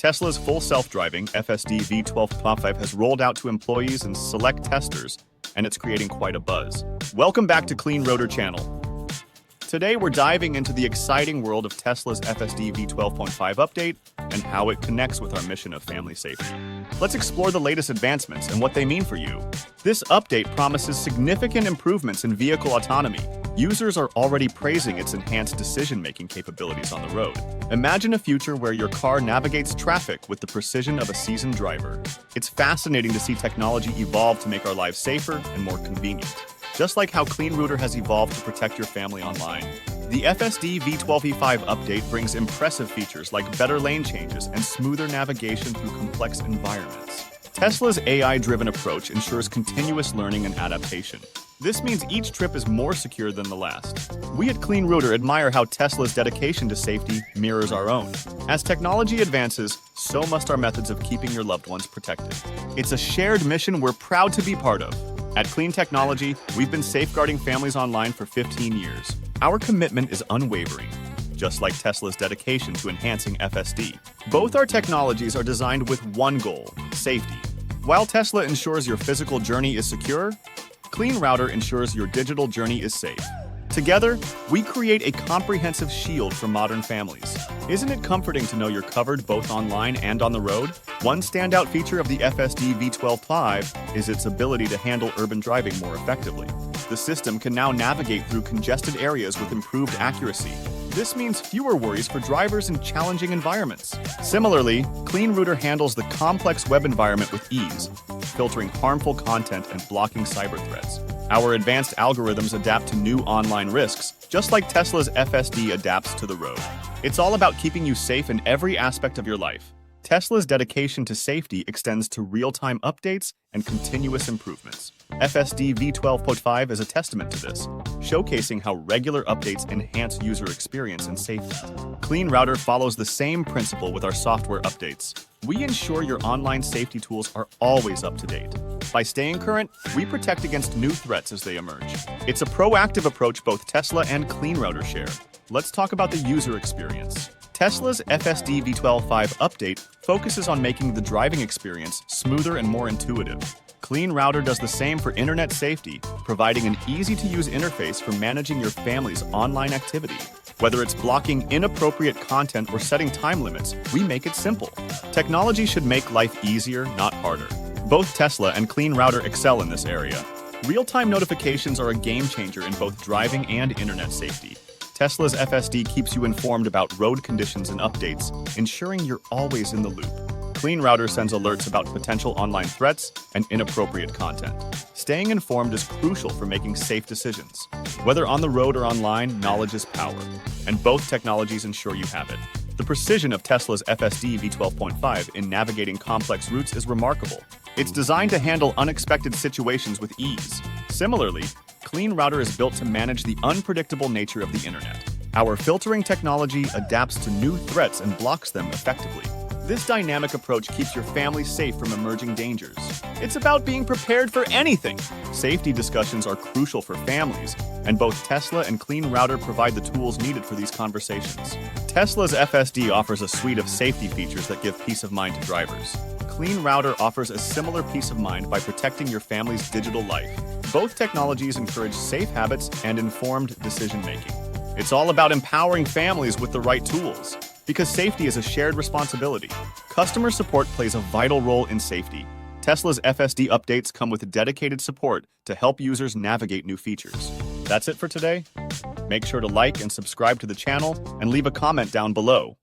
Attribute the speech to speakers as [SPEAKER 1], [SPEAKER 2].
[SPEAKER 1] Tesla's full self-driving FSD v12.5 has rolled out to employees and select testers, and it's creating quite a buzz. Welcome back to Clean Rotor channel. Today we're diving into the exciting world of Tesla's FSD v12.5 update and how it connects with our mission of family safety. Let's explore the latest advancements and what they mean for you. This update promises significant improvements in vehicle autonomy. Users are already praising its enhanced decision-making capabilities on the road. Imagine a future where your car navigates traffic with the precision of a seasoned driver. It's fascinating to see technology evolve to make our lives safer and more convenient. Just like how Clean Rotor has evolved to protect your family online. The FSD v12.5 update brings impressive features like better lane changes and smoother navigation through complex environments. Tesla's AI-driven approach ensures continuous learning and adaptation. This means each trip is more secure than the last. We at Clean Rotor admire how Tesla's dedication to safety mirrors our own. As technology advances, so must our methods of keeping your loved ones protected. It's a shared mission we're proud to be part of. At Clean Technology, we've been safeguarding families online for 15 years. Our commitment is unwavering, just like Tesla's dedication to enhancing FSD. Both our technologies are designed with one goal: safety. While Tesla ensures your physical journey is secure, Clean Rotor ensures your digital journey is safe. Together, we create a comprehensive shield for modern families. Isn't it comforting to know you're covered both online and on the road? One standout feature of the FSD v12.5 is its ability to handle urban driving more effectively. The system can now navigate through congested areas with improved accuracy. This means fewer worries for drivers in challenging environments. Similarly, Clean Rotor handles the complex web environment with ease, filtering harmful content and blocking cyber threats. Our advanced algorithms adapt to new online risks, just like Tesla's FSD adapts to the road. It's all about keeping you safe in every aspect of your life. Tesla's dedication to safety extends to real-time updates and continuous improvements. FSD v12.5 is a testament to this, showcasing how regular updates enhance user experience and safety. Clean Rotor follows the same principle with our software updates. We ensure your online safety tools are always up to date. By staying current, we protect against new threats as they emerge. It's a proactive approach both Tesla and Clean Rotor share. Let's talk about the user experience. Tesla's FSD v12.5 update focuses on making the driving experience smoother and more intuitive. Clean Rotor does the same for internet safety, providing an easy-to-use interface for managing your family's online activity. Whether it's blocking inappropriate content or setting time limits, we make it simple. Technology should make life easier, not harder. Both Tesla and Clean Rotor excel in this area. Real-time notifications are a game-changer in both driving and internet safety. Tesla's FSD keeps you informed about road conditions and updates, ensuring you're always in the loop. Clean Rotor sends alerts about potential online threats and inappropriate content. Staying informed is crucial for making safe decisions. Whether on the road or online, knowledge is power, and both technologies ensure you have it. The precision of Tesla's FSD v12.5 in navigating complex routes is remarkable. It's designed to handle unexpected situations with ease. Similarly, Clean Rotor is built to manage the unpredictable nature of the internet. Our filtering technology adapts to new threats and blocks them effectively. This dynamic approach keeps your family safe from emerging dangers. It's about being prepared for anything. Safety discussions are crucial for families, and both Tesla and Clean Rotor provide the tools needed for these conversations. Tesla's FSD offers a suite of safety features that give peace of mind to drivers. Clean Rotor offers a similar peace of mind by protecting your family's digital life. Both technologies encourage safe habits and informed decision-making. It's all about empowering families with the right tools, because safety is a shared responsibility. Customer support plays a vital role in safety. Tesla's FSD updates come with dedicated support to help users navigate new features. That's it for today. Make sure to like and subscribe to the channel and leave a comment down below.